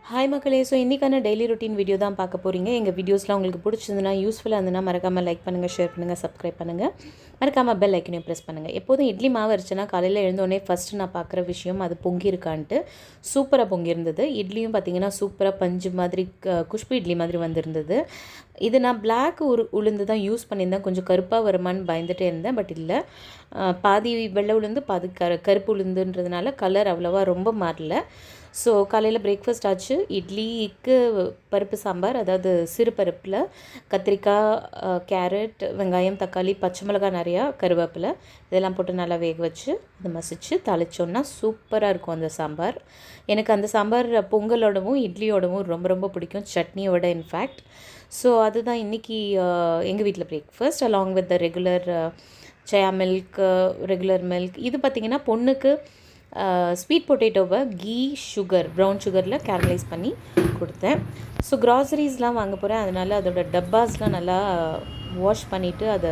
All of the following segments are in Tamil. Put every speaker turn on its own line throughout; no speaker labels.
ஹாய் மக்களே. ஸோ இன்றைக்கான டெய்லி ரொட்டீன் வீடியோ தான் பார்க்க போகிறீங்க. எங்கள் வீடியோஸ்லாம் உங்களுக்கு பிடிச்சிருந்துன்னா, யூஸ்ஃபுல்லாக இருந்ததுன்னா மறக்காமல் லைக் பண்ணுங்கள், ஷேர் பண்ணுங்கள், சப்ஸ்கிரைப் பண்ணுங்கள். மறக்காமல் பெல் ஐக்கனையும் ப்ரெஸ் பண்ணுங்கள். எப்போதும் இட்லி மாவு அரைச்சுன்னா காலையில் எழுந்தோடனே ஃபஸ்ட்டு நான் பார்க்குற விஷயம் அது பொங்கியிருக்கான்ட்டு. சூப்பராக பொங்கியிருந்தது. இட்லியும் பார்த்திங்கன்னா சூப்பராக பஞ்சு மாதிரி குஷ்பு இட்லி மாதிரி வந்திருந்தது. இது நான் பிளாக் உளுந்து தான் யூஸ் பண்ணியிருந்தேன். கொஞ்சம் கருப்பாக வருமானு பயந்துகிட்டே இருந்தேன். பட் இல்லை, பாதி வெள்ளை உளுந்து பாதி கருப்பு உளுந்துன்றதுனால கலர் அவ்வளோவா ரொம்ப மாறல. ஸோ காலையில் பிரேக்ஃபாஸ்ட் ஆச்சு. இட்லிக்கு பருப்பு சாம்பார், அதாவது சிறு பருப்பில் கத்திரிக்காய், கேரட், வெங்காயம், தக்காளி, பச்சை மிளகாய், நிறையா கருவேப்பிலை இதெல்லாம் போட்டு நல்லா வேக வச்சு அதை மசித்து தாளித்தோன்னா சூப்பராக இருக்கும் அந்த சாம்பார். எனக்கு அந்த சாம்பார் பொங்கலோடவும் இட்லியோடவும் ரொம்ப ரொம்ப பிடிக்கும், சட்னியோட இன்ஃபேக்ட். ஸோ அதுதான் இன்றைக்கி எங்கள் வீட்டில் breakfast along with the regular chaya milk, regular milk. இது பார்த்திங்கன்னா பொண்ணுக்கு ஸ்வீட் பொட்டேட்டோவை கீ சுகர், ப்ரௌன் சுகரில் கேரமலைஸ் பண்ணி கொடுத்தேன். ஸோ க்ராசரிஸ்லாம் வாங்க போகிறேன், அதனால் அதோடய டப்பாஸ்லாம் நல்லா வாஷ் பண்ணிவிட்டு அதை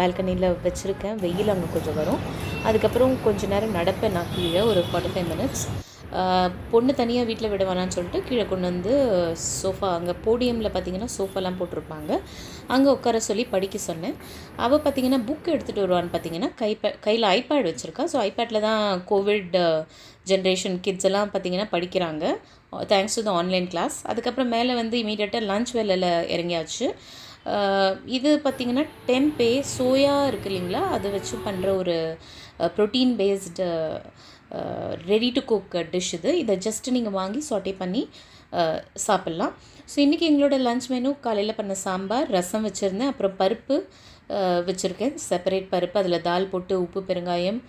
பால்கனியில் வச்சுருக்கேன். வெயில் அங்கே கொஞ்சம் வரும். அதுக்கப்புறம் கொஞ்சம் நேரம் நடப்பேன் நான் கீழே, ஒரு 45 மினிட்ஸ். பொண்ணு தனியாக வீட்டில் விட வேணான்னு சொல்லிட்டு கீழே கொண்டு வந்து சோஃபா, அங்கே போடியமில் பார்த்திங்கன்னா சோஃபாலாம் போட்டிருப்பாங்க, அங்கே உட்கார சொல்லி படிக்க சொன்னேன். அவள் பார்த்திங்கன்னா புக் எடுத்துகிட்டு வருவான்னு பார்த்திங்கன்னா கையில் ஐபேட் வச்சுருக்கா. ஸோ ஐபேடில் தான் கோவிட் ஜென்ரேஷன் கிட்ஸ் எல்லாம் பார்த்திங்கன்னா படிக்கிறாங்க, thanks to the online class. அதுக்கப்புறம் மேலே வந்து இமீடியட்டாக லன்ச் வேலையில் இறங்கியாச்சு. இது பார்த்திங்கன்னா டெம்பே சோயா இருக்குது இல்லைங்களா, அதை வச்சு பண்ணுற ஒரு protein based ready to cook dish இது. இதை ஜஸ்ட்டு நீங்கள் வாங்கி சாட்டே பண்ணி சாப்பிட்லாம். ஸோ இன்றைக்கி எங்களோட லன்ச் மெனு காலையில் பண்ண சாம்பார், ரசம் வச்சுருந்தேன், அப்புறம் பருப்பு வச்சுருக்கேன், செப்பரேட் பருப்பு, அதில் தால் போட்டு உப்பு பெருங்காயம்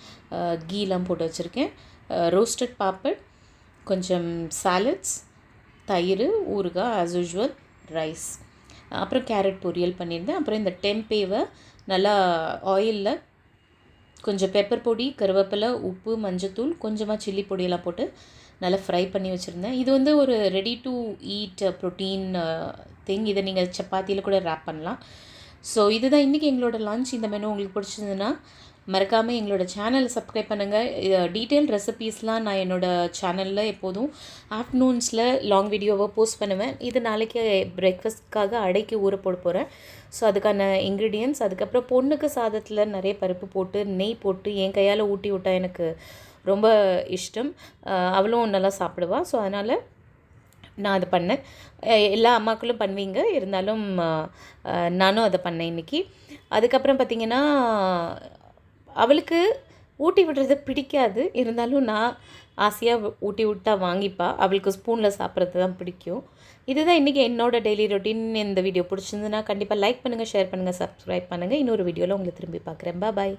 கீலாம் போட்டு வச்சுருக்கேன், ரோஸ்டட் பாப்பட், கொஞ்சம் சாலட்ஸ், தயிர், ஊறுகாய், ஆஸ் யூஷுவல், ரைஸ், அப்புறம் கேரட் பொரியல் பண்ணியிருந்தேன். அப்புறம் இந்த டெம்பேவை நல்லா ஆயிலில் கொஞ்சம் பெப்பர் பொடி, கருவேப்பிலை, உப்பு, மஞ்சத்தூள், கொஞ்சமாக சில்லி பொடியெல்லாம் போட்டு நல்லா ஃப்ரை பண்ணி வச்சுருந்தேன். இது வந்து ஒரு ready to eat protein thing. இதை நீங்கள் சப்பாத்தியில் கூட ரேப் பண்ணலாம். ஸோ இதுதான் இன்றைக்கி எங்களோட லன்ச். இந்த மெனு உங்களுக்கு பிடிச்சிருந்துன்னா மறக்காமல் எங்களோட சேனலை சப்ஸ்கிரைப் பண்ணுங்கள். டீட்டெயில் ரெசிபீஸ்லாம் நான் என்னோடய சேனலில் எப்போதும் ஆஃப்டர்நூன்ஸில் லாங் வீடியோவை போஸ்ட் பண்ணுவேன். இது நாளைக்கு பிரேக்ஃபாஸ்ட்காக அடைக்கி ஊற போட போகிறேன். ஸோ அதுக்கான இன்க்ரீடியன்ட்ஸ், அதுக்கப்புறம் பொண்ணுக்கு சாதத்தில் நிறைய பருப்பு போட்டு நெய் போட்டு என் கையால் ஊட்டி விட்டால் எனக்கு ரொம்ப இஷ்டம். அவளும் நல்லா சாப்பிடுவாள். ஸோ அதனால் நான் அதை பண்ணேன். எல்லா அம்மாக்களும் பண்ணுவீங்க, இருந்தாலும் நானும் அதை பண்ணேன் இன்றைக்கி. அதுக்கப்புறம் பார்த்திங்கன்னா அவளுக்கு ஊட்டி விடுறது பிடிக்காது, இருந்தாலும் நான் ஆசையாக ஊட்டி விட்டா வாங்கிப்பா. அவளுக்கு ஸ்பூனில் சாப்பிட்றது தான் பிடிக்கும். இதுதான் இன்றைக்கி என்னோடய டெய்லி ரொட்டீன். இந்த வீடியோ பிடிச்சிருந்துன்னா கண்டிப்பாக லைக் பண்ணுங்கள், ஷேர் பண்ணுங்கள், சப்ஸ்கிரைப் பண்ணுங்கள். இன்னொரு வீடியோவில் உங்களை திரும்பி பார்க்குறேன். பாய்.